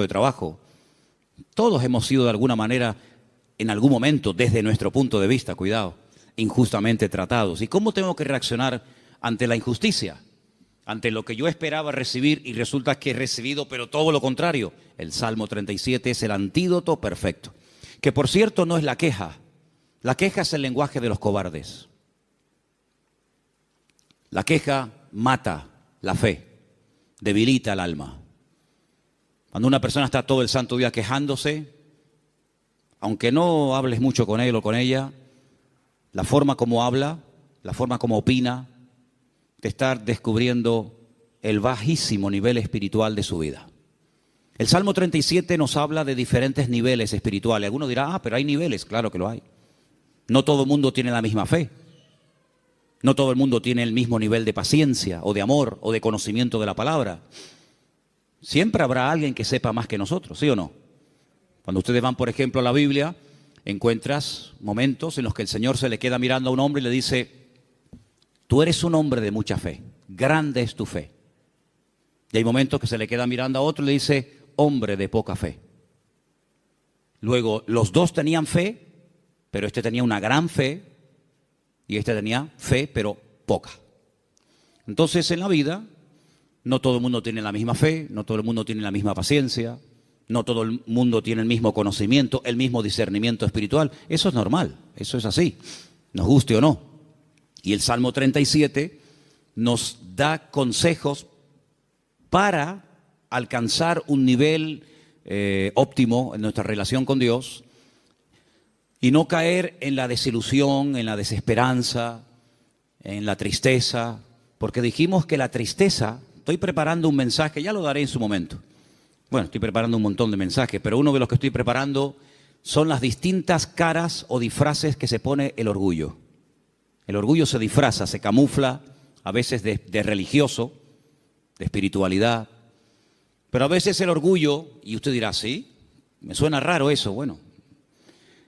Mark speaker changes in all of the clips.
Speaker 1: de trabajo. Todos hemos sido de alguna manera, en algún momento, desde nuestro punto de vista, cuidado, injustamente tratados. ¿Y cómo tengo que reaccionar ante la injusticia? Ante lo que yo esperaba recibir y resulta que he recibido, pero todo lo contrario. El Salmo 37 es el antídoto perfecto. Que por cierto no es la queja. La queja es el lenguaje de los cobardes. La queja mata la fe, debilita el alma. Cuando una persona está todo el santo día quejándose, aunque no hables mucho con él o con ella, la forma como habla, la forma como opina, te está descubriendo el bajísimo nivel espiritual de su vida. El Salmo 37 nos habla de diferentes niveles espirituales. Alguno dirá, pero hay niveles. Claro que lo hay. No todo el mundo tiene la misma fe. No todo el mundo tiene el mismo nivel de paciencia o de amor o de conocimiento de la palabra. Siempre habrá alguien que sepa más que nosotros, ¿sí o no? Cuando ustedes van, por ejemplo, a la Biblia, encuentras momentos en los que el Señor se le queda mirando a un hombre y le dice: tú eres un hombre de mucha fe, grande es tu fe. Y hay momentos que se le queda mirando a otro y le dice: hombre de poca fe. Luego, los dos tenían fe, pero este tenía una gran fe y este tenía fe, pero poca. Entonces, en la vida, no todo el mundo tiene la misma fe, no todo el mundo tiene la misma paciencia, no todo el mundo tiene el mismo conocimiento, el mismo discernimiento espiritual. Eso es normal, eso es así, nos guste o no. Y el Salmo 37 nos da consejos para alcanzar un nivel óptimo en nuestra relación con Dios y no caer en la desilusión, en la desesperanza, en la tristeza, porque dijimos que la tristeza, estoy preparando un mensaje, ya lo daré en su momento. Bueno, estoy preparando un montón de mensajes, pero uno de los que estoy preparando son las distintas caras o disfraces que se pone el orgullo. El orgullo se disfraza, se camufla, a veces de religioso, de espiritualidad, pero a veces el orgullo, y usted dirá, ¿sí? Me suena raro eso. Bueno,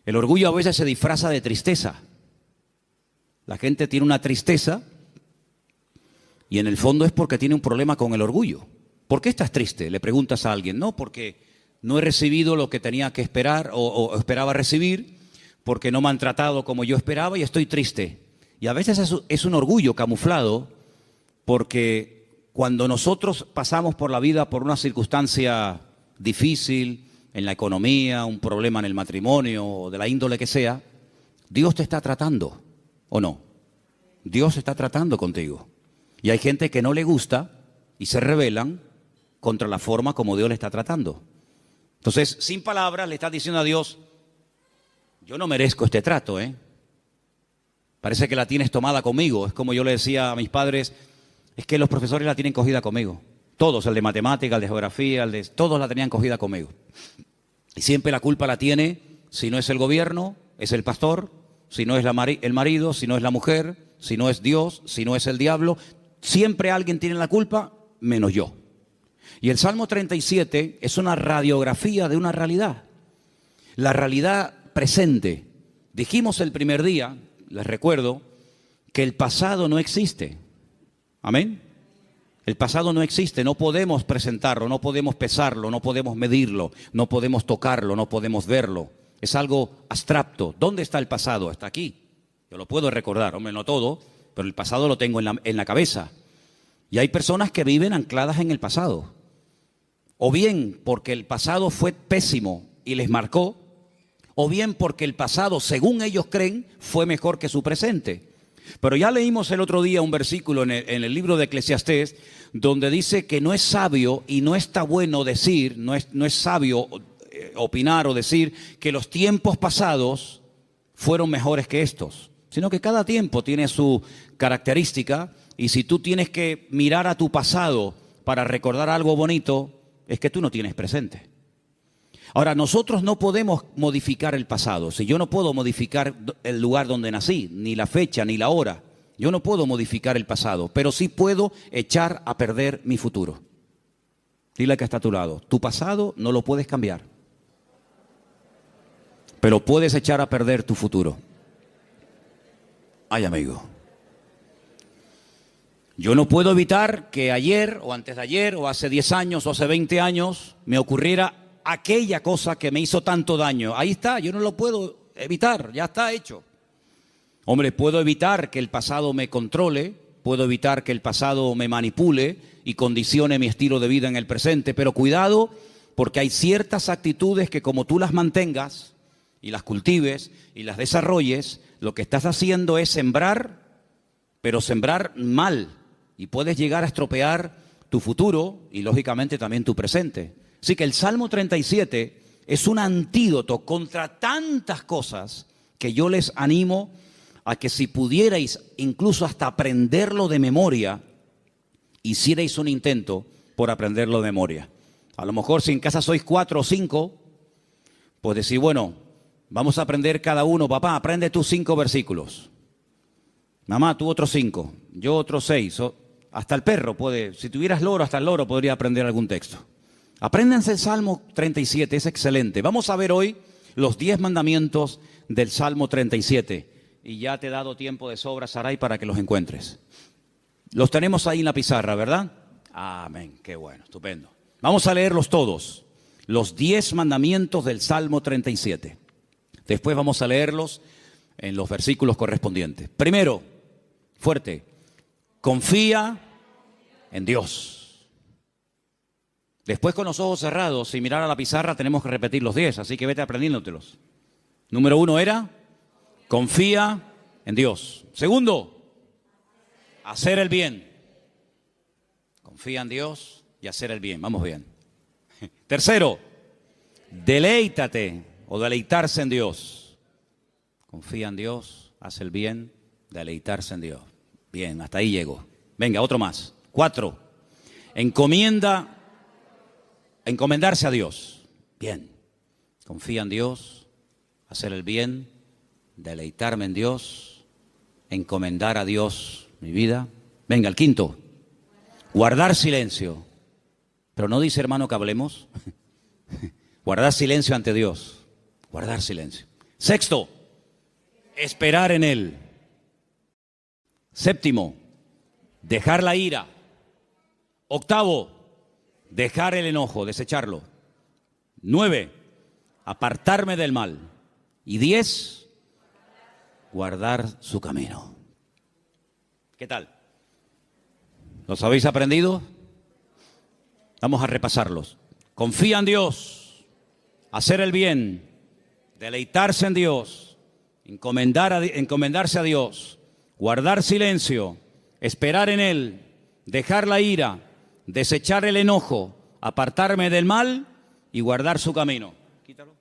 Speaker 1: el orgullo a veces se disfraza de tristeza. La gente tiene una tristeza y en el fondo es porque tiene un problema con el orgullo. ¿Por qué estás triste? Le preguntas a alguien. No, porque no he recibido lo que tenía que esperar o esperaba recibir, porque no me han tratado como yo esperaba y estoy triste. Y a veces es un orgullo camuflado, porque cuando nosotros pasamos por la vida por una circunstancia difícil, en la economía, un problema en el matrimonio o de la índole que sea, Dios te está tratando, ¿o no? Dios está tratando contigo. Y hay gente que no le gusta y se rebelan contra la forma como Dios le está tratando. Entonces, sin palabras, le estás diciendo a Dios: yo no merezco este trato, Parece que la tienes tomada conmigo. Es como yo le decía a mis padres: es que los profesores la tienen cogida conmigo. Todos, el de matemática, el de geografía, todos la tenían cogida conmigo. Y siempre la culpa la tiene, si no es el gobierno, es el pastor, si no es el marido, si no es la mujer, si no es Dios, si no es el diablo. Siempre alguien tiene la culpa, menos yo. Y el Salmo 37 es una radiografía de una realidad. La realidad presente. Dijimos el primer día, les recuerdo, que el pasado no existe. ¿Amén? El pasado no existe, no podemos presentarlo, no podemos pesarlo, no podemos medirlo, no podemos tocarlo, no podemos verlo. Es algo abstracto. ¿Dónde está el pasado? Está aquí. Yo lo puedo recordar, hombre, no todo, pero el pasado lo tengo en la cabeza. Y hay personas que viven ancladas en el pasado. O bien porque el pasado fue pésimo y les marcó, o bien porque el pasado, según ellos creen, fue mejor que su presente. Pero ya leímos el otro día un versículo en el libro de Eclesiastés, donde dice que no es sabio y no está bueno decir, no es sabio opinar o decir que los tiempos pasados fueron mejores que estos, sino que cada tiempo tiene su característica, y si tú tienes que mirar a tu pasado para recordar algo bonito, es que tú no tienes presente. Ahora, nosotros no podemos modificar el pasado. Si yo no puedo modificar el lugar donde nací, ni la fecha, ni la hora, yo no puedo modificar el pasado, pero sí puedo echar a perder mi futuro. Dile al que está a tu lado: tu pasado no lo puedes cambiar, pero puedes echar a perder tu futuro. Ay, amigo. Yo no puedo evitar que ayer o antes de ayer o hace 10 años o hace 20 años me ocurriera aquella cosa que me hizo tanto daño. Ahí está, yo no lo puedo evitar, ya está hecho. Hombre, puedo evitar que el pasado me controle, puedo evitar que el pasado me manipule y condicione mi estilo de vida en el presente, pero cuidado, porque hay ciertas actitudes que como tú las mantengas y las cultives y las desarrolles, lo que estás haciendo es sembrar, pero sembrar mal, y puedes llegar a estropear tu futuro y lógicamente también tu presente. Así que el Salmo 37 es un antídoto contra tantas cosas que yo les animo a que si pudierais incluso hasta aprenderlo de memoria, hicierais un intento por aprenderlo de memoria. A lo mejor si en casa sois 4 o 5, pues decir, bueno, vamos a aprender cada uno, papá, aprende tú 5 versículos. Mamá, tú otros 5, yo otros 6. Hasta el perro puede, si tuvieras loro, hasta el loro podría aprender algún texto. Apréndanse el Salmo 37, es excelente. Vamos a ver hoy los 10 mandamientos del Salmo 37. Y ya te he dado tiempo de sobra, Saray, para que los encuentres. Los tenemos ahí en la pizarra, ¿verdad? Amén, qué bueno, estupendo. Vamos a leerlos todos, los 10 mandamientos del Salmo 37. Después vamos a leerlos en los versículos correspondientes. Primero, fuerte, confía en Dios. Después, con los ojos cerrados, sin mirar a la pizarra, tenemos que repetir los 10, así que vete aprendiéndotelos. Número 1 era, confía en Dios. Segundo, hacer el bien. Confía en Dios y hacer el bien. Vamos bien. Tercero, deleítate o deleitarse en Dios. Confía en Dios, haz el bien, deleitarse en Dios. Bien, hasta ahí llego. Venga, otro más. 4, encomendarse a Dios. Bien, confía en Dios, hacer el bien, deleitarme en Dios, encomendar a Dios mi vida. Venga, el 5, guardar silencio. Pero no dice, hermano, que hablemos. Guardar silencio ante Dios. Guardar silencio. 6, esperar en Él. 7, dejar la ira. 8, dejar el enojo, desecharlo. 9, apartarme del mal. Y 10, guardar su camino. ¿Qué tal? ¿Los habéis aprendido? Vamos a repasarlos. Confía en Dios, hacer el bien, deleitarse en Dios, encomendarse a Dios, guardar silencio, esperar en Él, dejar la ira, desechar el enojo, apartarme del mal y guardar su camino. Quítalo.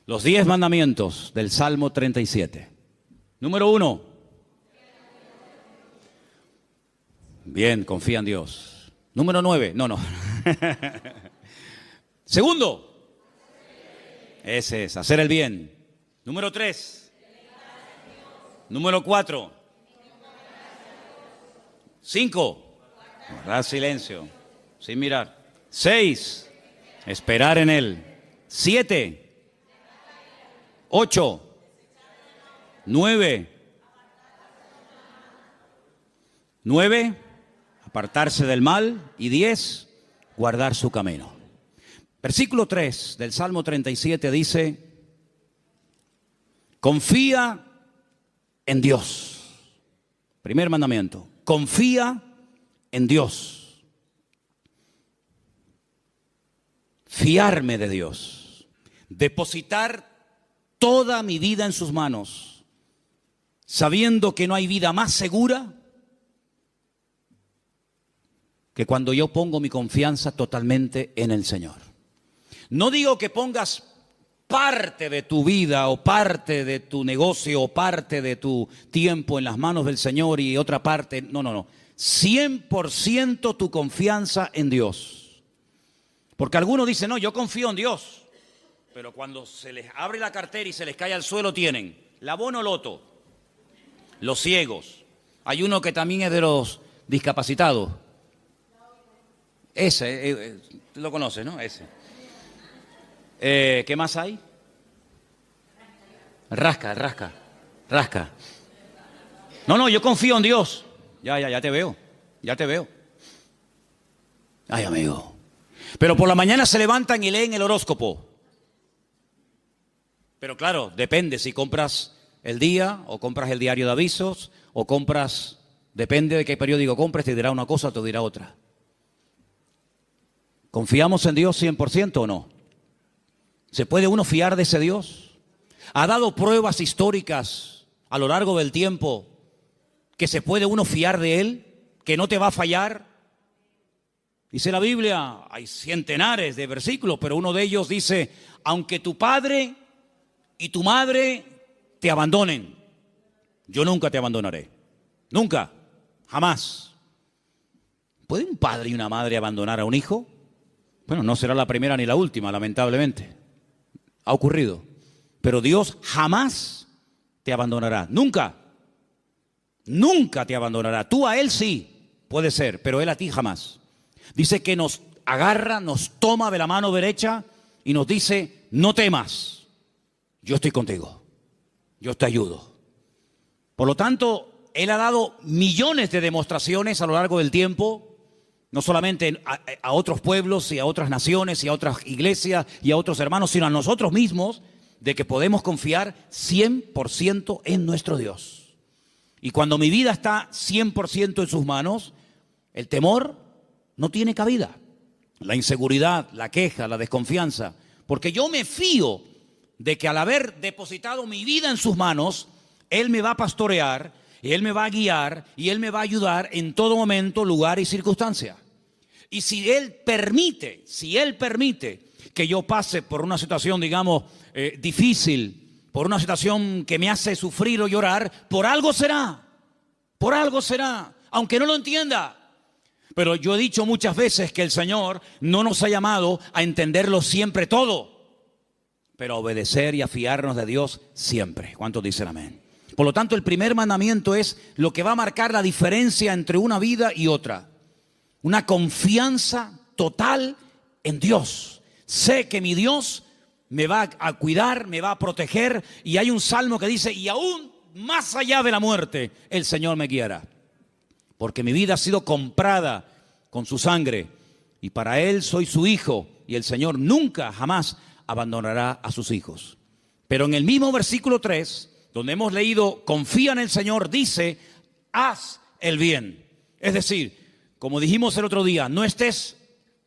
Speaker 1: Los 10 mandamientos del Salmo 37. Número 1. Bien, confía en Dios. Número 9. No. Segundo. Ese es, hacer el bien. Número 3. Número 4. 5. Guardar silencio, sin mirar. 6. Esperar en Él. 7. 8. 9. 9. Apartarse del mal. Y 10. Guardar su camino. Versículo 3 del Salmo 37 dice, confía en Dios. Primer mandamiento, confía en Dios. Fiarme de Dios. Depositar toda mi vida en sus manos, sabiendo que no hay vida más segura que cuando yo pongo mi confianza totalmente en el Señor. No digo que pongas parte de tu vida o parte de tu negocio o parte de tu tiempo en las manos del Señor y otra parte, no. 100% tu confianza en Dios. Porque algunos dicen, no, yo confío en Dios. Pero cuando se les abre la cartera y se les cae al suelo tienen la bono loto, los ciegos. Hay uno que también es de los discapacitados. Ese, lo conoces, ¿no? Ese. ¿Qué más hay? Rasca. No, yo confío en Dios. Ya te veo. Ya te veo. Ay, amigo. Pero por la mañana se levantan y leen el horóscopo. Pero claro, depende si compras el día o compras el diario de avisos o compras, depende de qué periódico compres, te dirá una cosa o te dirá otra. ¿Confiamos en Dios 100% o no? ¿Se puede uno fiar de ese Dios? ¿Ha dado pruebas históricas a lo largo del tiempo que se puede uno fiar de Él? ¿Que no te va a fallar? Dice la Biblia, hay centenares de versículos, pero uno de ellos dice, aunque tu padre y tu madre te abandonen, yo nunca te abandonaré. Nunca, jamás. ¿Puede un padre y una madre abandonar a un hijo? Bueno, no será la primera ni la última, lamentablemente. Ha ocurrido. Pero Dios jamás te abandonará. Nunca. Nunca te abandonará. Tú a Él sí, puede ser, pero Él a ti jamás. Dice que nos agarra, nos toma de la mano derecha y nos dice, no temas, yo estoy contigo, yo te ayudo. Por lo tanto, Él ha dado millones de demostraciones a lo largo del tiempo, no solamente a otros pueblos y a otras naciones y a otras iglesias y a otros hermanos, sino a nosotros mismos, de que podemos confiar 100% en nuestro Dios. Y cuando mi vida está 100% en sus manos, el temor no tiene cabida. La inseguridad, la queja, la desconfianza. Porque yo me fío de que al haber depositado mi vida en sus manos, Él me va a pastorear, y Él me va a guiar, y Él me va a ayudar en todo momento, lugar y circunstancia. Y si Él permite que yo pase por una situación, digamos, difícil, por una situación que me hace sufrir o llorar, por algo será, aunque no lo entienda. Pero yo he dicho muchas veces que el Señor no nos ha llamado a entenderlo siempre todo, pero a obedecer y a fiarnos de Dios siempre. ¿Cuántos dicen amén? Por lo tanto, el primer mandamiento es lo que va a marcar la diferencia entre una vida y otra. Una confianza total en Dios. Sé que mi Dios me va a cuidar, me va a proteger, y hay un salmo que dice, y aún más allá de la muerte, el Señor me guiará. Porque mi vida ha sido comprada con su sangre y para Él soy su hijo, y el Señor nunca, jamás abandonará a sus hijos. Pero en el mismo versículo 3, donde hemos leído, confía en el Señor, dice, haz el bien. Es decir, como dijimos el otro día, no estés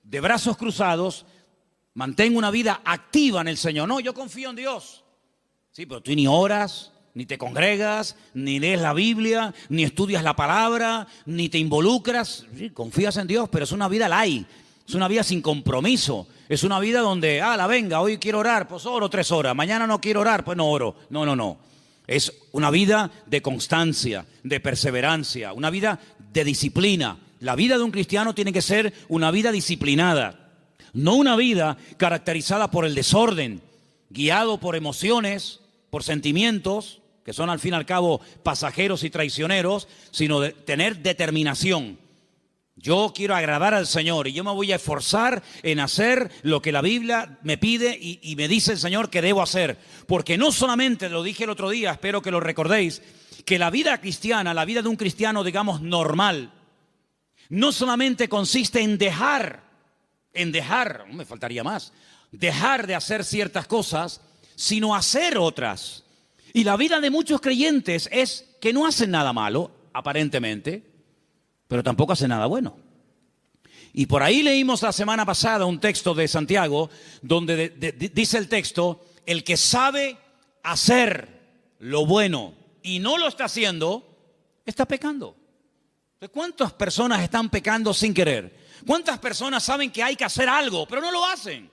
Speaker 1: de brazos cruzados, mantén una vida activa en el Señor. No, yo confío en Dios. Sí, pero tú ni oras, ni te congregas, ni lees la Biblia, ni estudias la palabra, ni te involucras. Sí, confías en Dios, pero es una vida light, es una vida sin compromiso. Es una vida donde, venga, hoy quiero orar, pues oro 3 horas. Mañana no quiero orar, pues no oro. No. Es una vida de constancia, de perseverancia, una vida de disciplina. La vida de un cristiano tiene que ser una vida disciplinada, no una vida caracterizada por el desorden, guiado por emociones, por sentimientos, que son al fin y al cabo pasajeros y traicioneros, sino de tener determinación. Yo quiero agradar al Señor y yo me voy a esforzar en hacer lo que la Biblia me pide y me dice el Señor que debo hacer. Porque no solamente, lo dije el otro día, espero que lo recordéis, que la vida cristiana, la vida de un cristiano, digamos, normal, no solamente consiste en dejar, me faltaría más, dejar de hacer ciertas cosas, sino hacer otras. Y la vida de muchos creyentes es que no hacen nada malo, aparentemente, pero tampoco hacen nada bueno. Y por ahí leímos la semana pasada un texto de Santiago, donde dice el texto, el que sabe hacer lo bueno y no lo está haciendo, está pecando. ¿Cuántas personas están pecando sin querer? ¿Cuántas personas saben que hay que hacer algo, pero no lo hacen?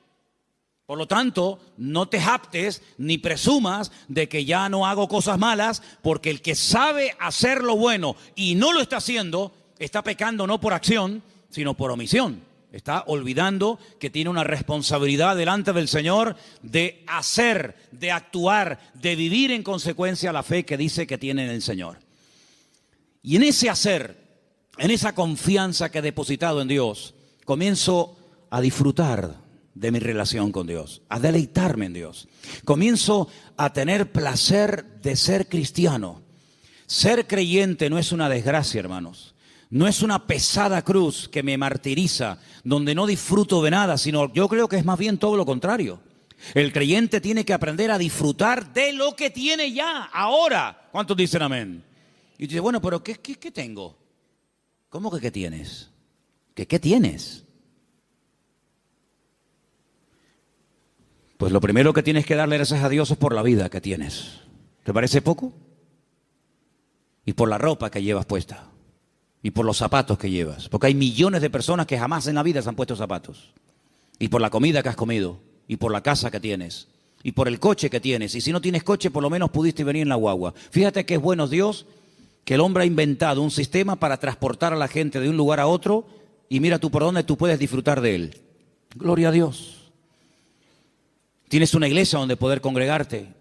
Speaker 1: Por lo tanto, no te jactes ni presumas de que ya no hago cosas malas, porque el que sabe hacer lo bueno y no lo está haciendo, está pecando no por acción, sino por omisión. Está olvidando que tiene una responsabilidad delante del Señor de hacer, de actuar, de vivir en consecuencia la fe que dice que tiene en el Señor. Y en ese hacer, en esa confianza que he depositado en Dios, comienzo a disfrutar de mi relación con Dios, a deleitarme en Dios. Comienzo a tener placer de ser cristiano. Ser creyente no es una desgracia, hermanos. No es una pesada cruz que me martiriza, donde no disfruto de nada, sino yo creo que es más bien todo lo contrario. El creyente tiene que aprender a disfrutar de lo que tiene ya, ahora. ¿Cuántos dicen amén? Y dice, bueno, pero ¿qué tengo? ¿Cómo que qué tienes? ¿Qué tienes? Pues lo primero que tienes que darle gracias a Dios es por la vida que tienes. ¿Te parece poco? Y por la ropa que llevas puesta. Y por los zapatos que llevas. Porque hay millones de personas que jamás en la vida se han puesto zapatos. Y por la comida que has comido. Y por la casa que tienes. Y por el coche que tienes. Y si no tienes coche, por lo menos pudiste venir en la guagua. Fíjate que es bueno Dios que el hombre ha inventado un sistema para transportar a la gente de un lugar a otro. Y mira tú por dónde tú puedes disfrutar de él. Gloria a Dios. Tienes una iglesia donde poder congregarte.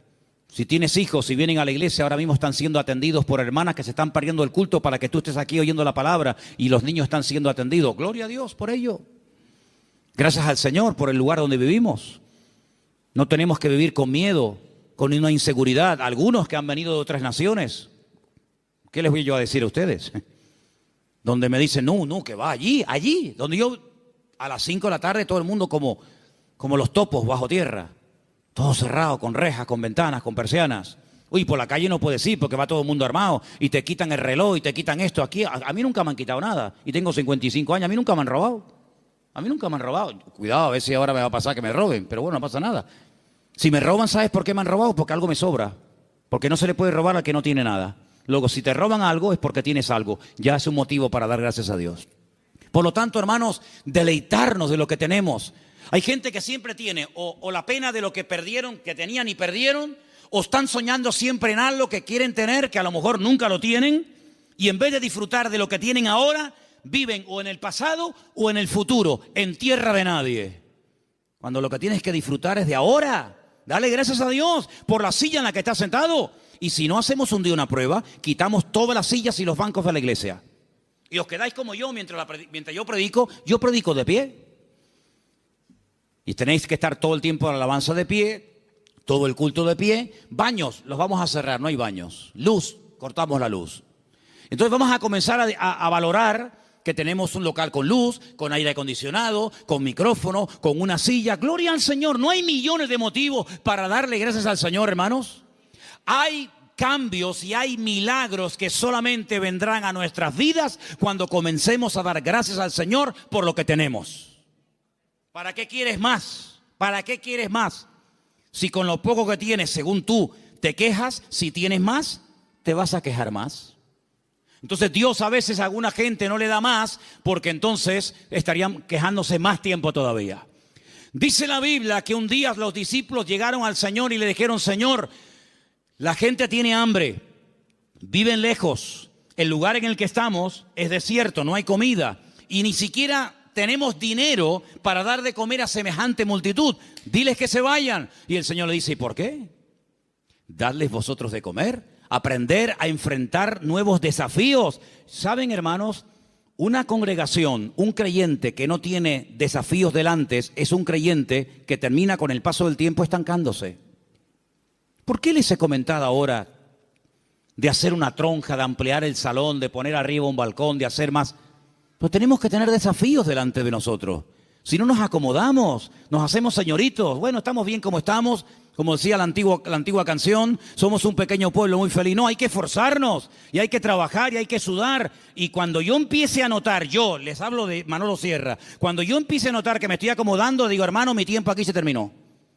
Speaker 1: Si tienes hijos, si vienen a la iglesia, ahora mismo están siendo atendidos por hermanas que se están perdiendo el culto para que tú estés aquí oyendo la palabra y los niños están siendo atendidos. Gloria a Dios por ello. Gracias al Señor por el lugar donde vivimos. No tenemos que vivir con miedo, con una inseguridad. Algunos que han venido de otras naciones, ¿qué les voy yo a decir a ustedes? Donde me dicen, no, que va allí. Donde yo a las 5 de la tarde todo el mundo como los topos bajo tierra. Todo cerrado, con rejas, con ventanas, con persianas. Uy, por la calle no puedes ir porque va todo el mundo armado y te quitan el reloj y te quitan esto. Aquí a mí nunca me han quitado nada y tengo 55 años, a mí nunca me han robado. Cuidado, a ver si ahora me va a pasar que me roben, pero bueno, no pasa nada. Si me roban, ¿sabes por qué me han robado? Porque algo me sobra. Porque no se le puede robar al que no tiene nada. Luego, si te roban algo es porque tienes algo. Ya es un motivo para dar gracias a Dios. Por lo tanto, hermanos, deleitarnos de lo que tenemos. Hay gente que siempre tiene o la pena de lo que perdieron, que tenían y perdieron, o están soñando siempre en algo que quieren tener, que a lo mejor nunca lo tienen, y en vez de disfrutar de lo que tienen ahora, viven o en el pasado o en el futuro, en tierra de nadie. Cuando lo que tienes que disfrutar es de ahora. Dale gracias a Dios por la silla en la que estás sentado. Y si no hacemos un día una prueba, quitamos todas las sillas y los bancos de la iglesia. Y os quedáis como yo mientras yo predico de pie. Y tenéis que estar todo el tiempo en la alabanza de pie, todo el culto de pie. Baños, los vamos a cerrar, no hay baños. Luz, cortamos la luz. Entonces vamos a comenzar a valorar que tenemos un local con luz, con aire acondicionado, con micrófono, con una silla. Gloria al Señor, no hay millones de motivos para darle gracias al Señor, hermanos. Hay cambios y hay milagros que solamente vendrán a nuestras vidas cuando comencemos a dar gracias al Señor por lo que tenemos. ¿Para qué quieres más? ¿Para qué quieres más? Si con lo poco que tienes, según tú, te quejas, si tienes más, te vas a quejar más. Entonces Dios a veces a alguna gente no le da más porque entonces estarían quejándose más tiempo todavía. Dice la Biblia que un día los discípulos llegaron al Señor y le dijeron, Señor, la gente tiene hambre, viven lejos, el lugar en el que estamos es desierto, no hay comida y ni siquiera tenemos dinero para dar de comer a semejante multitud. Diles que se vayan. Y el Señor le dice, ¿y por qué? Dadles vosotros de comer, aprender a enfrentar nuevos desafíos. ¿Saben, hermanos? Una congregación, un creyente que no tiene desafíos delante es un creyente que termina con el paso del tiempo estancándose. ¿Por qué les he comentado ahora de hacer una tronja, de ampliar el salón, de poner arriba un balcón, de hacer más? Pues tenemos que tener desafíos delante de nosotros. Si no nos acomodamos, nos hacemos señoritos. Bueno, estamos bien como estamos, como decía la antigua canción, somos un pequeño pueblo muy feliz. No, hay que esforzarnos y hay que trabajar y hay que sudar. Y cuando yo empiece a notar, yo les hablo de Manolo Sierra, cuando yo empiece a notar que me estoy acomodando, digo, hermano, mi tiempo aquí se terminó.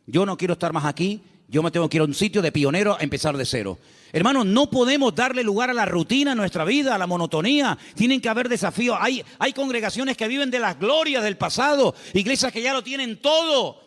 Speaker 1: Yo no quiero estar más aquí, yo me tengo que ir a un sitio de pionero a empezar de cero. Hermanos, no podemos darle lugar a la rutina en nuestra vida, a la monotonía. Tienen que haber desafíos. Hay congregaciones que viven de las glorias del pasado, iglesias que ya lo tienen todo.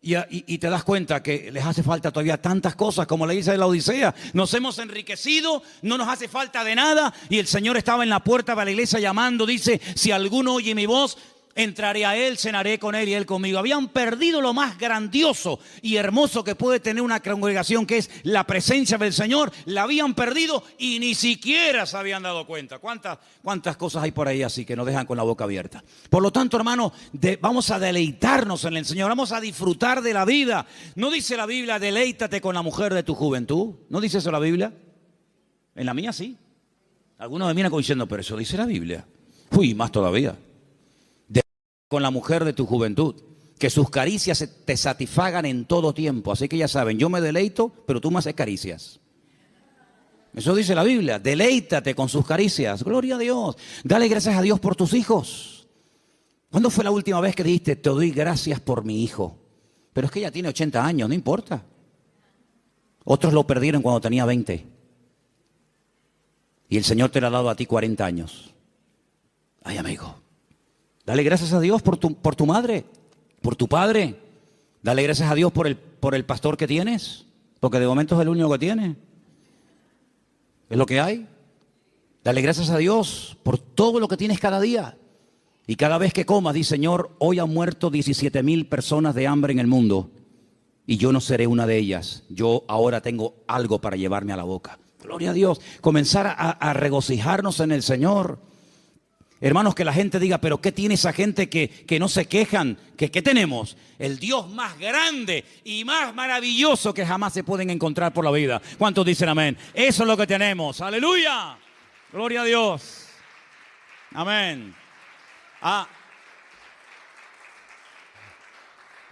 Speaker 1: Y te das cuenta que les hace falta todavía tantas cosas como la iglesia de la Odisea. Nos hemos enriquecido, no nos hace falta de nada. Y el Señor estaba en la puerta de la iglesia llamando, dice, si alguno oye mi voz, entraré a él, cenaré con él y él conmigo. Habían perdido lo más grandioso y hermoso que puede tener una congregación, que es la presencia del Señor. La habían perdido y ni siquiera se habían dado cuenta. ¿Cuántas cosas hay por ahí así que nos dejan con la boca abierta? Por lo tanto, hermano, vamos a deleitarnos en el Señor. Vamos a disfrutar de la vida. ¿No dice la Biblia, deleítate con la mujer de tu juventud? ¿No dice eso la Biblia? En la mía sí. Algunos me miran como diciendo, pero eso dice la Biblia. Uy, más todavía. Con la mujer de tu juventud, que sus caricias te satisfagan en todo tiempo. Así que ya saben, yo me deleito, pero tú me haces caricias. Eso dice la Biblia, deleítate con sus caricias. Gloria a Dios. Dale gracias a Dios por tus hijos. ¿Cuándo fue la última vez que dijiste, te doy gracias por mi hijo? Pero es que ella tiene 80 años, no importa. Otros lo perdieron cuando tenía 20. Y el Señor te lo ha dado a ti 40 años. Ay, amigo. Dale gracias a Dios por tu madre, por tu padre. Dale gracias a Dios por el pastor que tienes, porque de momento es el único que tiene. Es lo que hay. Dale gracias a Dios por todo lo que tienes cada día. Y cada vez que comas, di, Señor, hoy han muerto 17,000 personas de hambre en el mundo y yo no seré una de ellas. Yo ahora tengo algo para llevarme a la boca. Gloria a Dios. Comenzar a regocijarnos en el Señor. Hermanos, que la gente diga, pero ¿qué tiene esa gente que no se quejan? ¿Qué tenemos? El Dios más grande y más maravilloso que jamás se pueden encontrar por la vida. ¿Cuántos dicen amén? Eso es lo que tenemos. ¡Aleluya! Gloria a Dios. Amén.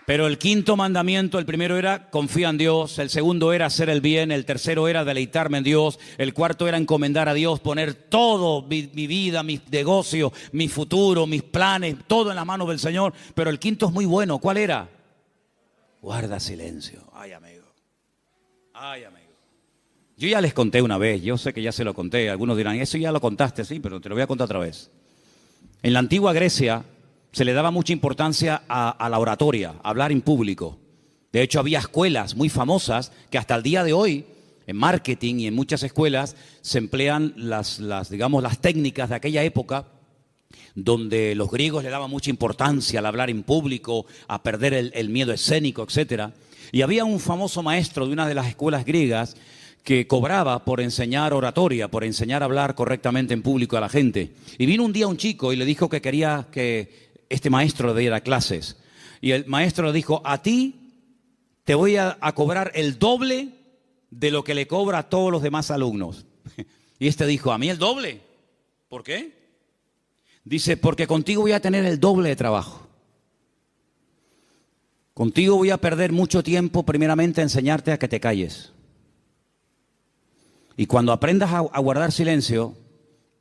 Speaker 1: Pero el quinto mandamiento, el primero era confía en Dios, el segundo era hacer el bien, el tercero era deleitarme en Dios, el cuarto era encomendar a Dios, poner todo, mi vida, mis negocios, mi futuro, mis planes, todo en las manos del Señor. Pero el quinto es muy bueno. ¿Cuál era? Guarda silencio. Ay, amigo. Ay, amigo. Yo ya les conté una vez, yo sé que ya se lo conté. Algunos dirán, eso ya lo contaste, sí, pero te lo voy a contar otra vez. En la antigua Grecia se le daba mucha importancia a la oratoria, a hablar en público. De hecho, había escuelas muy famosas que hasta el día de hoy, en marketing y en muchas escuelas, se emplean las técnicas de aquella época, donde los griegos le daban mucha importancia al hablar en público, a perder el miedo escénico, etc. Y había un famoso maestro de una de las escuelas griegas que cobraba por enseñar oratoria, por enseñar a hablar correctamente en público a la gente. Y vino un día un chico y le dijo que quería que este maestro le diera clases. Y el maestro le dijo, a ti te voy a cobrar el doble de lo que le cobra a todos los demás alumnos. Y este dijo, ¿a mí el doble? ¿Por qué? Dice, porque contigo voy a tener el doble de trabajo. Contigo voy a perder mucho tiempo, primeramente, a enseñarte a que te calles. Y cuando aprendas a guardar silencio,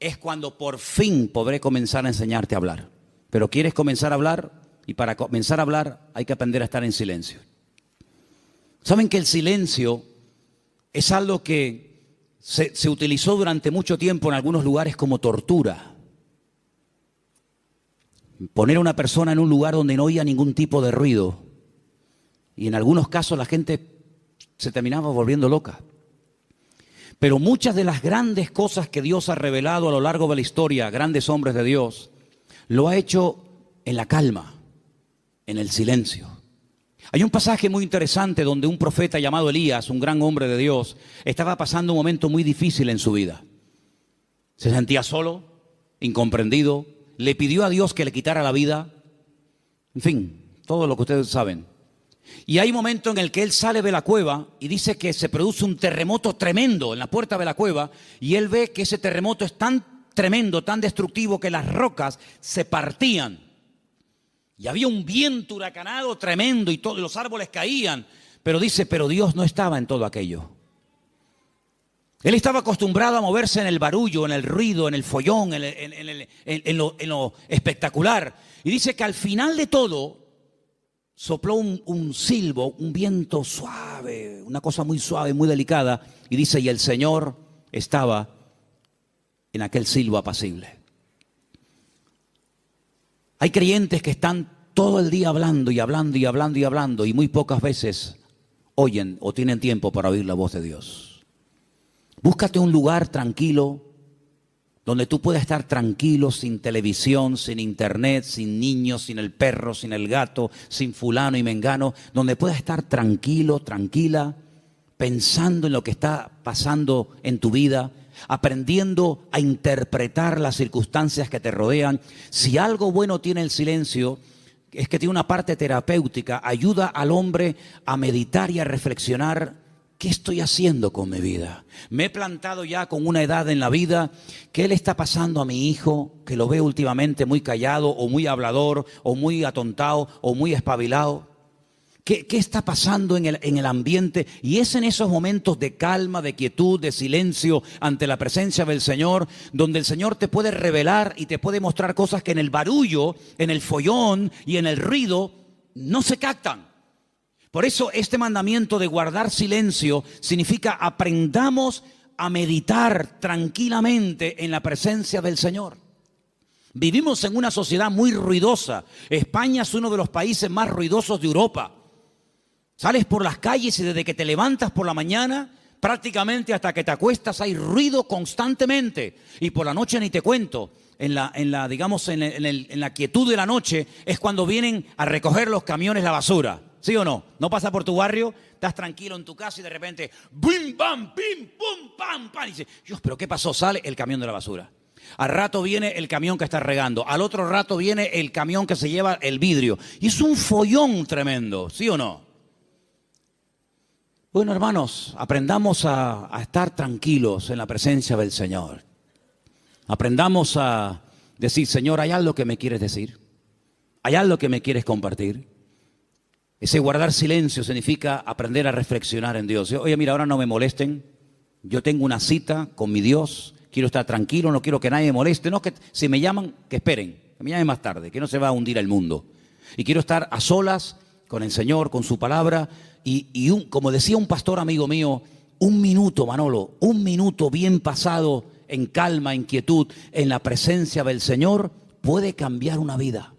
Speaker 1: es cuando por fin podré comenzar a enseñarte a hablar. Pero quieres comenzar a hablar, y para comenzar a hablar hay que aprender a estar en silencio. ¿Saben que el silencio es algo que se utilizó durante mucho tiempo en algunos lugares como tortura? Poner a una persona en un lugar donde no oía ningún tipo de ruido. Y en algunos casos la gente se terminaba volviendo loca. Pero muchas de las grandes cosas que Dios ha revelado a lo largo de la historia, grandes hombres de Dios, lo ha hecho en la calma, en el silencio. Hay un pasaje muy interesante donde un profeta llamado Elías, un gran hombre de Dios, estaba pasando un momento muy difícil en su vida. Se sentía solo, incomprendido, le pidió a Dios que le quitara la vida. En fin, todo lo que ustedes saben. Y hay un momento en el que él sale de la cueva y dice que se produce un terremoto tremendo en la puerta de la cueva, y él ve que ese terremoto es tan tremendo, tan destructivo, que las rocas se partían. Y había un viento huracanado tremendo y todos los árboles caían. Pero dice, pero Dios no estaba en todo aquello. Él estaba acostumbrado a moverse en el barullo, en el ruido, en el follón, en lo espectacular. Y dice que al final de todo sopló un silbo, un viento suave, una cosa muy suave, muy delicada. Y dice, y el Señor estaba en aquel silbo apacible. Hay creyentes que están todo el día hablando y hablando y hablando y hablando, y muy pocas veces oyen o tienen tiempo para oír la voz de Dios. Búscate un lugar tranquilo, donde tú puedas estar tranquilo, sin televisión, sin internet, sin niños, sin el perro, sin el gato, sin fulano y mengano, donde puedas estar tranquilo, tranquila, pensando en lo que está pasando en tu vida, aprendiendo a interpretar las circunstancias que te rodean. Si algo bueno tiene el silencio, es que tiene una parte terapéutica, ayuda al hombre a meditar y a reflexionar ¿qué estoy haciendo con mi vida? Me he plantado ya con una edad en la vida. ¿Qué le está pasando a mi hijo, que lo veo últimamente muy callado o muy hablador o muy atontado o muy espabilado? ¿Qué está pasando en el ambiente? Y es en esos momentos de calma, de quietud, de silencio ante la presencia del Señor, donde el Señor te puede revelar y te puede mostrar cosas que en el barullo, en el follón y en el ruido no se captan. Por eso este mandamiento de guardar silencio significa aprendamos a meditar tranquilamente en la presencia del Señor. Vivimos en una sociedad muy ruidosa. España es uno de los países más ruidosos de Europa. Sales por las calles y desde que te levantas por la mañana, prácticamente hasta que te acuestas, hay ruido constantemente. Y por la noche ni te cuento. En la quietud de la noche es cuando vienen a recoger los camiones la basura. ¿Sí o no? No pasa por tu barrio, estás tranquilo en tu casa y de repente ¡bim, bam, bim, pum, pam, pam! Y dices, Dios, ¿pero qué pasó? Sale el camión de la basura. Al rato viene el camión que está regando. Al otro rato viene el camión que se lleva el vidrio. Y es un follón tremendo, ¿sí o no? Bueno, hermanos, aprendamos a estar tranquilos en la presencia del Señor. Aprendamos a decir, Señor, ¿hay algo que me quieres decir? ¿Hay algo que me quieres compartir? Ese guardar silencio significa aprender a reflexionar en Dios. Oye, mira, ahora no me molesten. Yo tengo una cita con mi Dios. Quiero estar tranquilo, no quiero que nadie me moleste. No, que si me llaman, que esperen. Que me llamen más tarde, que no se va a hundir el mundo. Y quiero estar a solas con el Señor, con su palabra. Como decía un pastor amigo mío, un minuto, Manolo, un minuto bien pasado en calma, en quietud, en la presencia del Señor, puede cambiar una vida.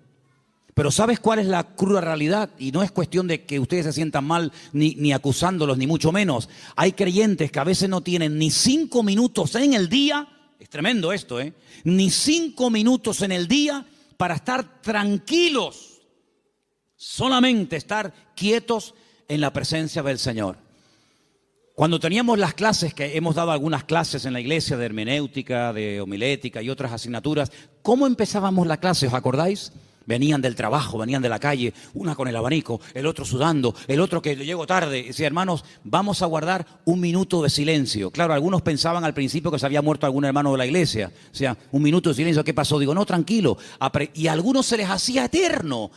Speaker 1: Pero ¿sabes cuál es la cruda realidad? Y no es cuestión de que ustedes se sientan mal ni acusándolos, ni mucho menos. Hay creyentes que a veces no tienen ni 5 minutos en el día, es tremendo esto, ni 5 minutos en el día para estar tranquilos, solamente estar quietos en la presencia del Señor. Cuando teníamos las clases, que hemos dado algunas clases en la iglesia de hermenéutica, de homilética y otras asignaturas, ¿cómo empezábamos la clase? ¿Os acordáis? Venían del trabajo, venían de la calle, una con el abanico, el otro sudando, el otro que llegó tarde. Decía, hermanos, vamos a guardar un minuto de silencio. Claro, algunos pensaban al principio que se había muerto algún hermano de la iglesia. O sea, un minuto de silencio, ¿qué pasó? Digo, no, tranquilo. Y a algunos se les hacía eterno.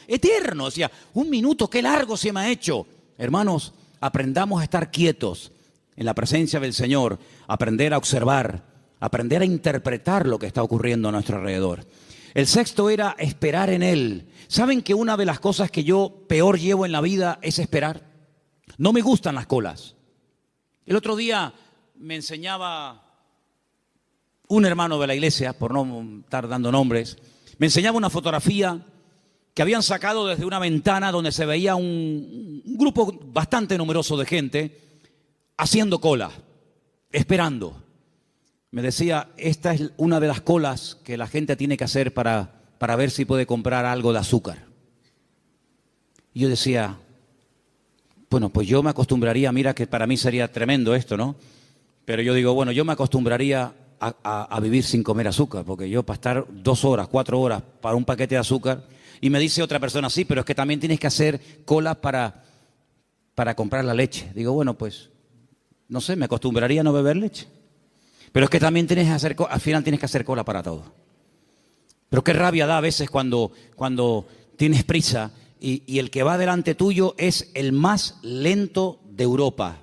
Speaker 1: O sea, un minuto, qué largo se me ha hecho. Hermanos, aprendamos a estar quietos en la presencia del Señor, aprender a observar, aprender a interpretar lo que está ocurriendo a nuestro alrededor. El sexto era esperar en Él. ¿Saben que una de las cosas que yo peor llevo en la vida es esperar? No me gustan las colas. El otro día me enseñaba un hermano de la iglesia, por no estar dando nombres, me enseñaba una fotografía que habían sacado desde una ventana donde se veía un grupo bastante numeroso de gente haciendo cola, esperando. Me decía, esta es una de las colas que la gente tiene que hacer para ver si puede comprar algo de azúcar. Y yo decía, bueno, pues yo me acostumbraría, mira que para mí sería tremendo esto, ¿no? Pero yo digo, bueno, yo me acostumbraría a vivir sin comer azúcar, porque yo para estar 2 horas, 4 horas para un paquete de azúcar, y me dice otra persona, sí, pero es que también tienes que hacer cola para comprar la leche. Digo, bueno, pues, no sé, me acostumbraría a no beber leche. Pero es que también al final tienes que hacer cola para todo. Pero qué rabia da a veces cuando tienes prisa y el que va delante tuyo es el más lento de Europa.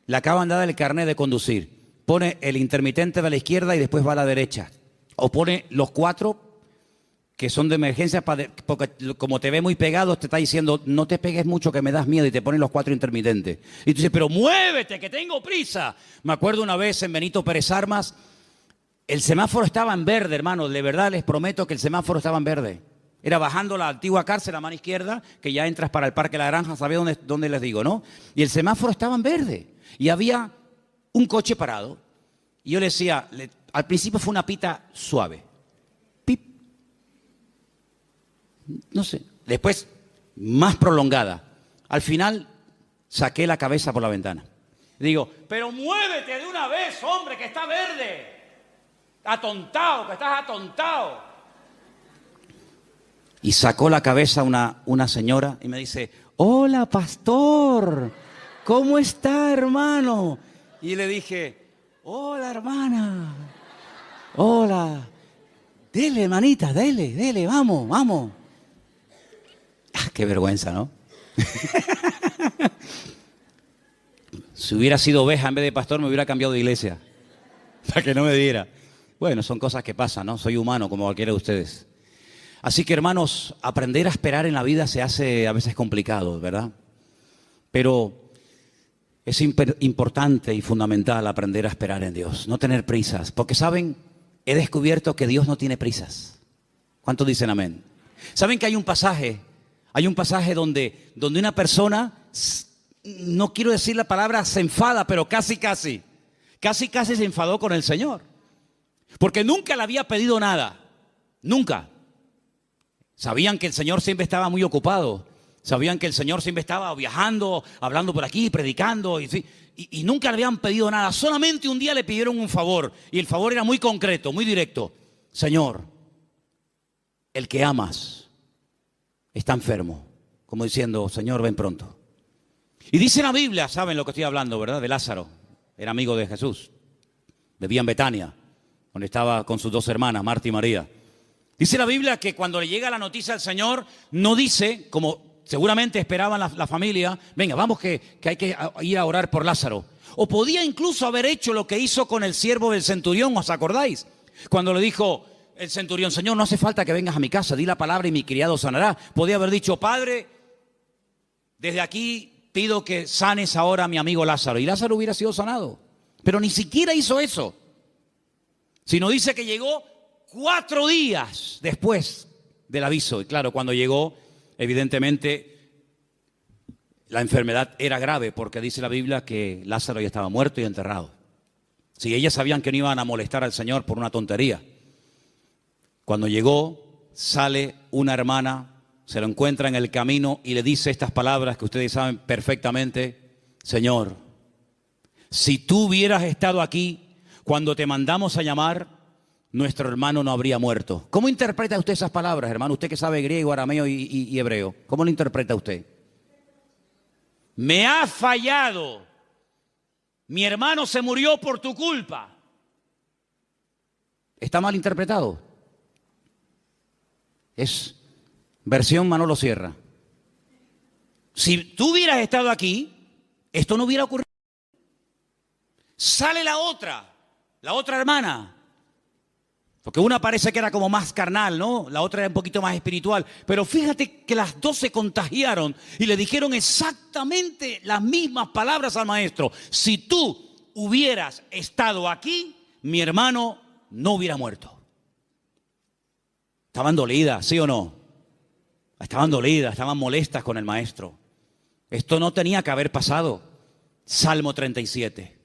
Speaker 1: Le acaban de dar el carnet de conducir. Pone el intermitente de la izquierda y después va a la derecha. O pone los 4 que son de emergencia, porque como te ve muy pegado, te está diciendo, no te pegues mucho que me das miedo, y te ponen los 4 intermitentes. Y tú dices, pero muévete, que tengo prisa. Me acuerdo una vez en Benito Pérez Armas, el semáforo estaba en verde, hermano, de verdad les prometo que el semáforo estaba en verde. Era bajando la antigua cárcel a mano izquierda, que ya entras para el Parque La Granja, ¿sabéis dónde les digo, no? Y el semáforo estaba en verde, y había un coche parado. Y yo le decía, al principio fue una pita suave. No sé, después más prolongada. Al final saqué la cabeza por la ventana. Digo, pero muévete de una vez, hombre, que está verde. Atontado, que estás atontado. Y sacó la cabeza una señora y me dice, hola, pastor, ¿cómo está, hermano? Y le dije, hola, hermana. Hola. Dele, hermanita, dele, vamos. Ah, qué vergüenza, ¿no? Si hubiera sido oveja en vez de pastor, me hubiera cambiado de iglesia. Para que no me diera. Bueno, son cosas que pasan, ¿no? Soy humano como cualquiera de ustedes. Así que, hermanos, aprender a esperar en la vida se hace a veces complicado, ¿verdad? Pero es importante y fundamental aprender a esperar en Dios. No tener prisas. Porque, ¿saben? He descubierto que Dios no tiene prisas. ¿Cuántos dicen amén? ¿Saben que hay un pasaje donde una persona, no quiero decir la palabra se enfada, pero casi se enfadó con el Señor? Porque nunca le había pedido nada, nunca. Sabían que el Señor siempre estaba muy ocupado, sabían que el Señor siempre estaba viajando, hablando por aquí, predicando, y nunca le habían pedido nada. Solamente un día le pidieron un favor, y el favor era muy concreto, muy directo. Señor, el que amas está enfermo, como diciendo, Señor, ven pronto. Y dice la Biblia, saben lo que estoy hablando, ¿verdad? De Lázaro, era amigo de Jesús, vivía en Betania, donde estaba con sus dos hermanas, Marta y María. Dice la Biblia que cuando le llega la noticia al Señor, no dice, como seguramente esperaban la familia, venga, vamos que hay que ir a orar por Lázaro. O podía incluso haber hecho lo que hizo con el siervo del centurión, ¿os acordáis? Cuando le dijo el centurión, Señor, no hace falta que vengas a mi casa, di la palabra y mi criado sanará. Podía haber dicho, Padre, desde aquí pido que sanes ahora a mi amigo Lázaro. Y Lázaro hubiera sido sanado. Pero ni siquiera hizo eso. Sino dice que llegó 4 días después del aviso. Y claro, cuando llegó, evidentemente, la enfermedad era grave, porque dice la Biblia que Lázaro ya estaba muerto y enterrado. Si ellas sabían que no iban a molestar al Señor por una tontería. Cuando llegó, sale una hermana, se lo encuentra en el camino y le dice estas palabras que ustedes saben perfectamente. Señor, si tú hubieras estado aquí cuando te mandamos a llamar, nuestro hermano no habría muerto. ¿Cómo interpreta usted esas palabras, hermano? Usted que sabe griego, arameo y hebreo. ¿Cómo lo interpreta usted? Me ha fallado. Mi hermano se murió por tu culpa. ¿Está mal interpretado? Es versión Manolo Sierra. Si tú hubieras estado aquí, esto no hubiera ocurrido. Sale la otra hermana. Porque una parece que era como más carnal, ¿no? La otra era un poquito más espiritual. Pero fíjate que las dos se contagiaron y le dijeron exactamente las mismas palabras al maestro. Si tú hubieras estado aquí, mi hermano no hubiera muerto. Estaban dolidas, ¿sí o no? Estaban dolidas, estaban molestas con el maestro. Esto no tenía que haber pasado. Salmo 37.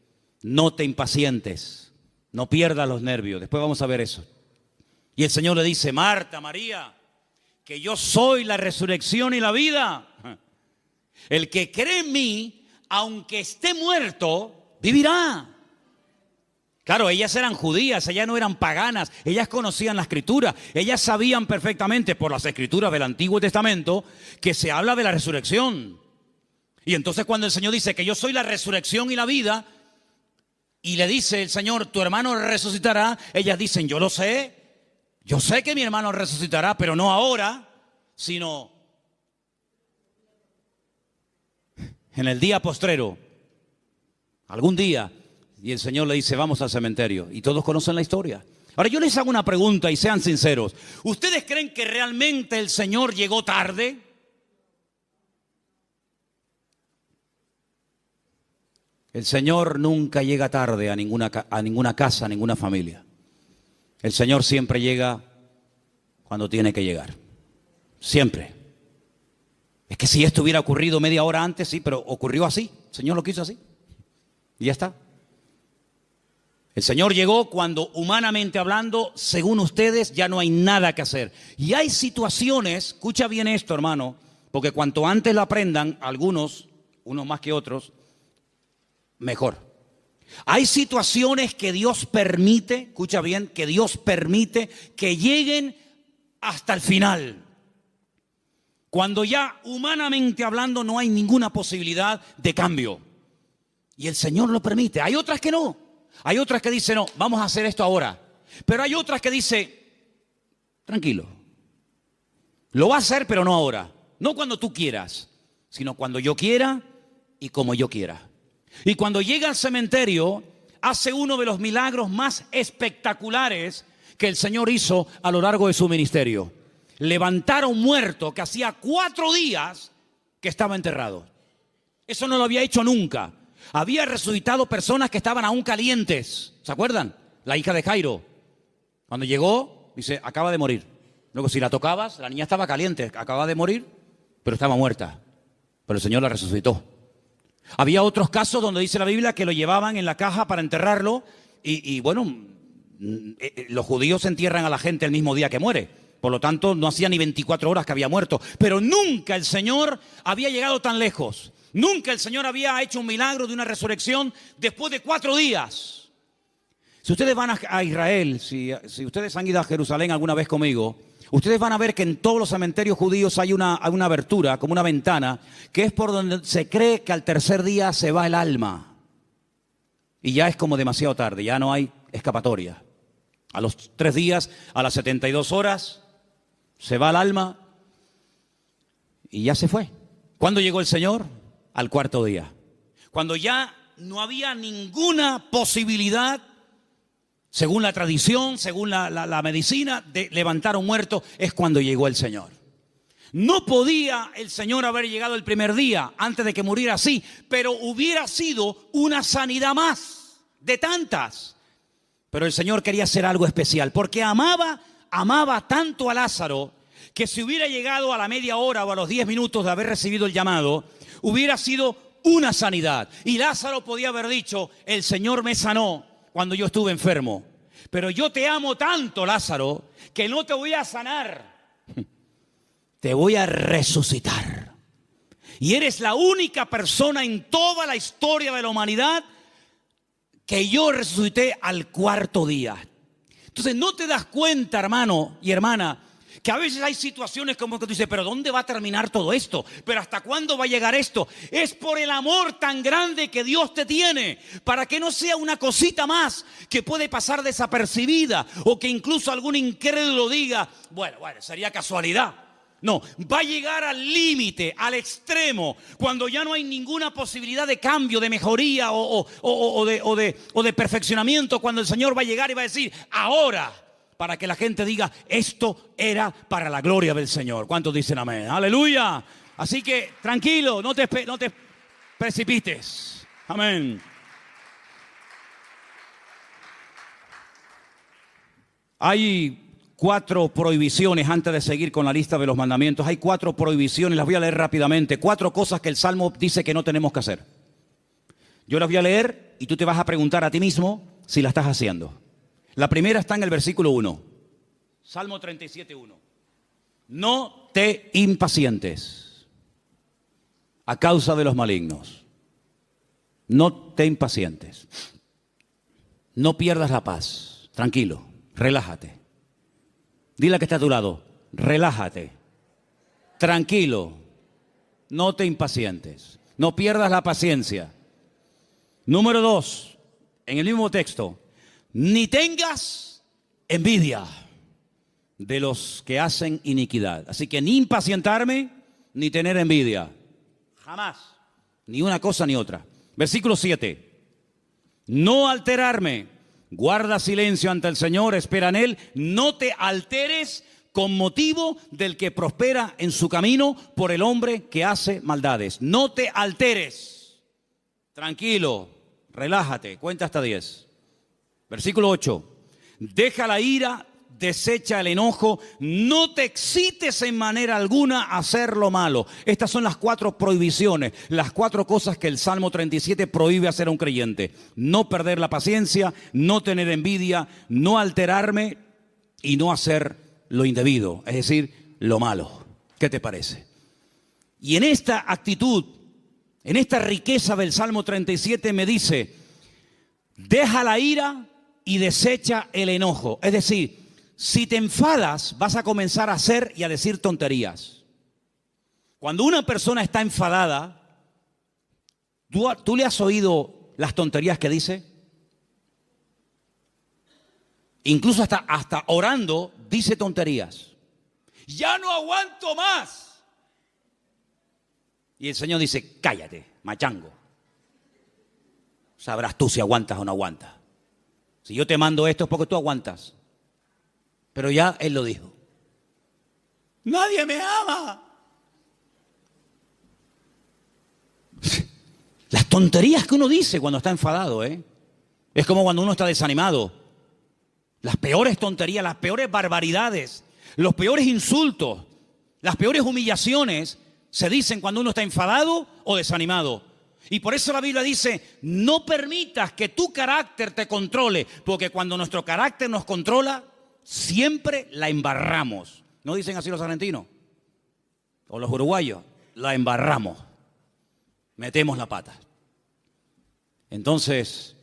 Speaker 1: No te impacientes, no pierdas los nervios. Después vamos a ver eso. Y el Señor le dice, Marta, María, que yo soy la resurrección y la vida. El que cree en mí, aunque esté muerto, vivirá. Claro, ellas eran judías, ellas no eran paganas, ellas conocían la Escritura, ellas sabían perfectamente por las Escrituras del Antiguo Testamento que se habla de la resurrección. Y entonces cuando el Señor dice que yo soy la resurrección y la vida, y le dice el Señor, tu hermano resucitará, ellas dicen, yo sé que mi hermano resucitará, pero no ahora, sino en el día postrero, algún día. Y el Señor le dice, vamos al cementerio. Y todos conocen la historia. Ahora yo les hago una pregunta y sean sinceros. ¿Ustedes creen que realmente el Señor llegó tarde? El Señor nunca llega tarde a ninguna casa, a ninguna familia. El Señor siempre llega cuando tiene que llegar. Siempre. Es que si esto hubiera ocurrido media hora antes, sí, pero ocurrió así. El Señor lo quiso así. Y ya está. El Señor llegó cuando, humanamente hablando, según ustedes, ya no hay nada que hacer. Y hay situaciones, escucha bien esto, hermano, porque cuanto antes lo aprendan, algunos, unos más que otros, mejor. Hay situaciones que Dios permite, escucha bien, que Dios permite que lleguen hasta el final. Cuando ya humanamente hablando no hay ninguna posibilidad de cambio. Y el Señor lo permite. Hay otras que no. Hay otras que dicen, no, vamos a hacer esto ahora. Pero hay otras que dicen, tranquilo. Lo va a hacer, pero no ahora. No cuando tú quieras, sino cuando yo quiera y como yo quiera. Y cuando llega al cementerio, hace uno de los milagros más espectaculares que el Señor hizo a lo largo de su ministerio. Levantar a un muerto que hacía 4 días que estaba enterrado. Eso no lo había hecho nunca. Había resucitado personas que estaban aún calientes. ¿Se acuerdan? La hija de Jairo. Cuando llegó, dice, acaba de morir. Luego, si la tocabas, la niña estaba caliente, acaba de morir, pero estaba muerta. Pero el Señor la resucitó. Había otros casos donde dice la Biblia que lo llevaban en la caja para enterrarlo y bueno, los judíos entierran a la gente el mismo día que muere. Por lo tanto, no hacía ni 24 horas que había muerto. Pero nunca el Señor había llegado tan lejos. Nunca el Señor había hecho un milagro de una resurrección después de 4 días. Si ustedes van a Israel, si ustedes han ido a Jerusalén alguna vez conmigo, ustedes van a ver que en todos los cementerios judíos hay una abertura, como una ventana, que es por donde se cree que al tercer día se va el alma. Y ya es como demasiado tarde, ya no hay escapatoria. A los 3 días, a las 72 horas, se va el alma y ya se fue. ¿Cuándo llegó el Señor? Al 4.º día. Cuando ya no había ninguna posibilidad, según la tradición, según la medicina, de levantar a un muerto, es cuando llegó el Señor. No podía el Señor haber llegado el primer día antes de que muriera así, pero hubiera sido una sanidad más de tantas. Pero el Señor quería hacer algo especial, porque amaba tanto a Lázaro, que si hubiera llegado a la media hora o a los 10 minutos de haber recibido el llamado, hubiera sido una sanidad. Y Lázaro podía haber dicho, el Señor me sanó cuando yo estuve enfermo. Pero yo te amo tanto, Lázaro, que no te voy a sanar. Te voy a resucitar. Y eres la única persona en toda la historia de la humanidad que yo resucité al 4.º día. Entonces no te das cuenta, hermano y hermana, que a veces hay situaciones como que tú dices, pero ¿dónde va a terminar todo esto? ¿Pero hasta cuándo va a llegar esto? Es por el amor tan grande que Dios te tiene, para que no sea una cosita más que puede pasar desapercibida, o que incluso algún incrédulo diga, bueno, sería casualidad. No, va a llegar al límite, al extremo, cuando ya no hay ninguna posibilidad de cambio, de mejoría o de perfeccionamiento, cuando el Señor va a llegar y va a decir, ahora, para que la gente diga, esto era para la gloria del Señor. ¿Cuántos dicen amén? ¡Aleluya! Así que tranquilo, no te precipites. Amén. Hay 4 prohibiciones antes de seguir con la lista de los mandamientos. Hay 4 prohibiciones, las voy a leer rápidamente. 4 cosas que el Salmo dice que no tenemos que hacer. Yo las voy a leer y tú te vas a preguntar a ti mismo si la estás haciendo. La primera está en el versículo 1. Salmo 37:1. No te impacientes a causa de los malignos. No te impacientes. No pierdas la paz. Tranquilo, relájate. Dile a que está a tu lado, relájate. Tranquilo. No te impacientes. No pierdas la paciencia. Número 2, en el mismo texto. Ni tengas envidia de los que hacen iniquidad. Así que ni impacientarme, ni tener envidia. Jamás. Ni una cosa ni otra. Versículo 7. No alterarme. Guarda silencio ante el Señor, espera en Él. No te alteres con motivo del que prospera en su camino por el hombre que hace maldades. No te alteres. Tranquilo, relájate. Cuenta hasta 10. Versículo 8, deja la ira, desecha el enojo, no te excites en manera alguna a hacer lo malo. Estas son las 4 prohibiciones, las 4 cosas que el Salmo 37 prohíbe hacer a un creyente. No perder la paciencia, no tener envidia, no alterarme y no hacer lo indebido, es decir, lo malo. ¿Qué te parece? Y en esta actitud, en esta riqueza del Salmo 37 me dice, deja la ira y desecha el enojo. Es decir, si te enfadas, vas a comenzar a hacer y a decir tonterías. Cuando una persona está enfadada, tú le has oído las tonterías que dice? Incluso hasta orando dice tonterías. Ya no aguanto más. Y el Señor dice, cállate, machango. Sabrás tú si aguantas o no aguantas. Si yo te mando esto es porque tú aguantas. Pero ya Él lo dijo. Nadie me ama. Las tonterías que uno dice cuando está enfadado, es como cuando uno está desanimado. Las peores tonterías, las peores barbaridades, los peores insultos, las peores humillaciones se dicen cuando uno está enfadado o desanimado. Y por eso la Biblia dice, no permitas que tu carácter te controle, porque cuando nuestro carácter nos controla, siempre la embarramos. ¿No dicen así los argentinos? O los uruguayos, la embarramos. Metemos la pata. Entonces,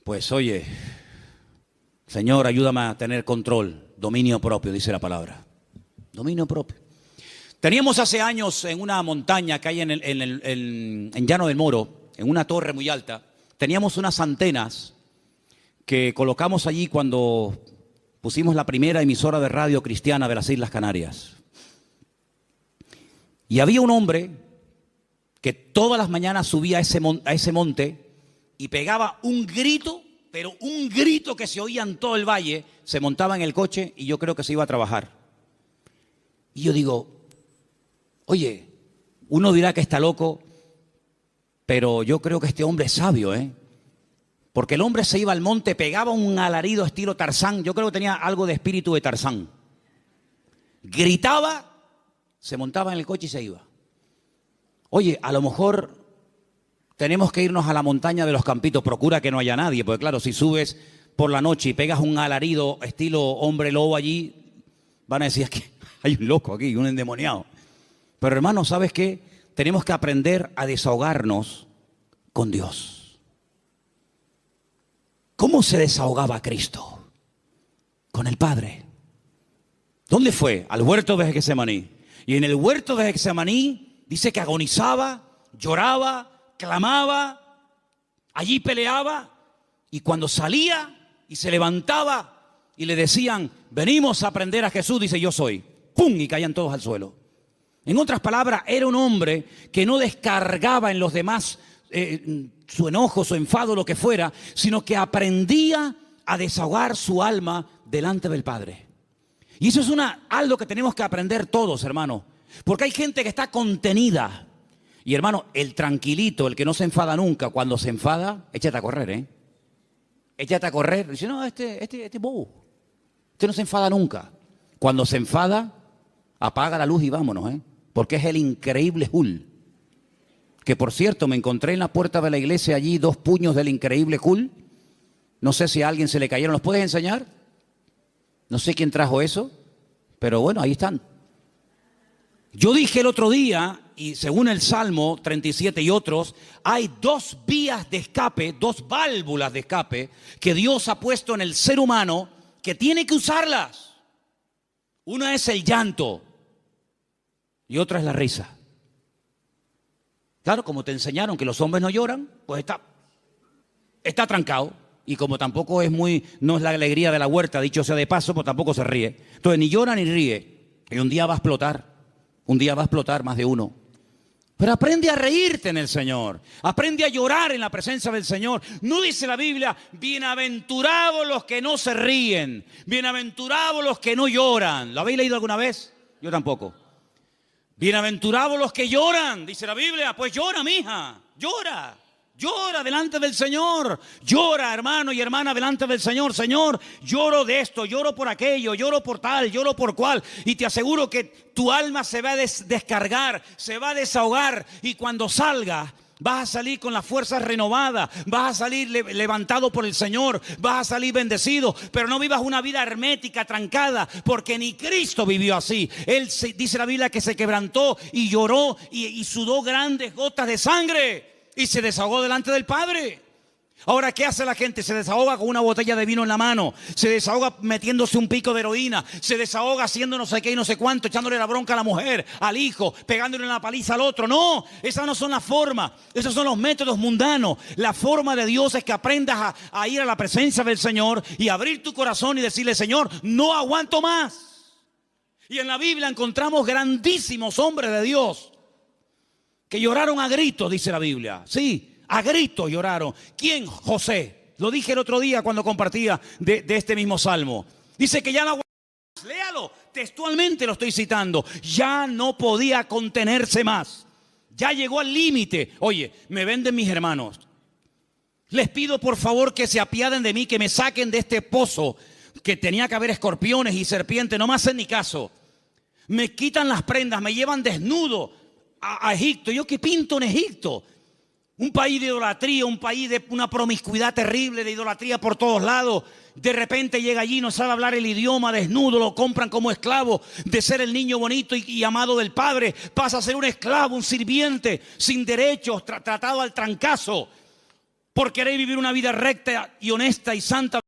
Speaker 1: pues oye, Señor, ayúdame a tener control, dominio propio, dice la palabra. Dominio propio. Teníamos hace años en una montaña que hay en Llano del Moro, en una torre muy alta, teníamos unas antenas que colocamos allí cuando pusimos la primera emisora de radio cristiana de las Islas Canarias. Y había un hombre que todas las mañanas subía a ese monte y pegaba un grito, pero un grito que se oía en todo el valle, se montaba en el coche y yo creo que se iba a trabajar. Y yo digo, oye, uno dirá que está loco, pero yo creo que este hombre es sabio, porque el hombre se iba al monte, pegaba un alarido estilo Tarzán, yo creo que tenía algo de espíritu de Tarzán. Gritaba, se montaba en el coche y se iba. Oye, a lo mejor tenemos que irnos a la montaña de los Campitos, procura que no haya nadie, porque claro, si subes por la noche y pegas un alarido estilo hombre lobo allí, van a decir que hay un loco aquí, un endemoniado. Pero hermano, ¿sabes qué? Tenemos que aprender a desahogarnos con Dios. ¿Cómo se desahogaba Cristo? Con el Padre. ¿Dónde fue? Al huerto de Getsemaní. Y en el huerto de Getsemaní dice que agonizaba, lloraba, clamaba, allí peleaba. Y cuando salía y se levantaba y le decían, venimos a aprender a Jesús, dice, yo soy. ¡Pum! Y caían todos al suelo. En otras palabras, era un hombre que no descargaba en los demás su enojo, su enfado, lo que fuera, sino que aprendía a desahogar su alma delante del Padre. Y eso es algo que tenemos que aprender todos, hermano. Porque hay gente que está contenida. Y hermano, el tranquilito, el que no se enfada nunca, cuando se enfada, échate a correr, Échate a correr. Dice, no, este es bobo. Este no se enfada nunca. Cuando se enfada, apaga la luz y vámonos, porque es el increíble Hulk. Que por cierto, me encontré en la puerta de la iglesia allí 2 puños del increíble Hulk. No sé si a alguien se le cayeron. ¿Los puedes enseñar? No sé quién trajo eso, pero bueno, ahí están. Yo dije el otro día, y según el Salmo 37 y otros, hay 2 vías de escape, 2 válvulas de escape que Dios ha puesto en el ser humano que tiene que usarlas. Una es el llanto y otra es la risa. Claro, como te enseñaron que los hombres no lloran, pues está trancado. Y como tampoco no es la alegría de la huerta, dicho sea de paso, pues tampoco se ríe. Entonces ni llora ni ríe. Y un día va a explotar. Un día va a explotar más de uno. Pero aprende a reírte en el Señor. Aprende a llorar en la presencia del Señor. No dice la Biblia, bienaventurados los que no se ríen. Bienaventurados los que no lloran. ¿Lo habéis leído alguna vez? Yo tampoco. Bienaventurados los que lloran, dice la Biblia. Pues llora, mija, llora. Llora delante del Señor. Llora, hermano y hermana, delante del Señor. Señor, lloro de esto, lloro por aquello, lloro por tal, lloro por cual. Y te aseguro que tu alma se va a descargar, se va a desahogar. Y cuando salga, vas a salir con las fuerzas renovadas. Vas a salir levantado por el Señor. Vas a salir bendecido. Pero no vivas una vida hermética, trancada, porque ni Cristo vivió así. Él dice la Biblia que se quebrantó y lloró y sudó grandes gotas de sangre. Y se desahogó delante del Padre. Ahora, ¿qué hace la gente? Se desahoga con una botella de vino en la mano, se desahoga metiéndose un pico de heroína, se desahoga haciendo no sé qué y no sé cuánto, echándole la bronca a la mujer, al hijo, pegándole una paliza al otro. No, esas no son las formas, esos son los métodos mundanos. La forma de Dios es que aprendas a ir a la presencia del Señor y abrir tu corazón y decirle: Señor, no aguanto más. Y en la Biblia encontramos grandísimos hombres de Dios que lloraron a gritos, dice la Biblia. Sí. A gritos lloraron. ¿Quién? José. Lo dije el otro día cuando compartía de este mismo salmo. Dice que ya no aguantaba más. Léalo, textualmente lo estoy citando. Ya no podía contenerse más. Ya llegó al límite. Oye, me venden mis hermanos. Les pido por favor que se apiaden de mí, que me saquen de este pozo que tenía que haber escorpiones y serpientes. No me hacen ni caso. Me quitan las prendas, me llevan desnudo a Egipto. ¿Yo qué pinto en Egipto? Un país de idolatría, un país de una promiscuidad terrible, de idolatría por todos lados. De repente llega allí, no sabe hablar el idioma, desnudo, lo compran como esclavo. De ser el niño bonito y amado del padre, pasa a ser un esclavo, un sirviente, sin derechos, tratado al trancazo, por querer vivir una vida recta y honesta y santa.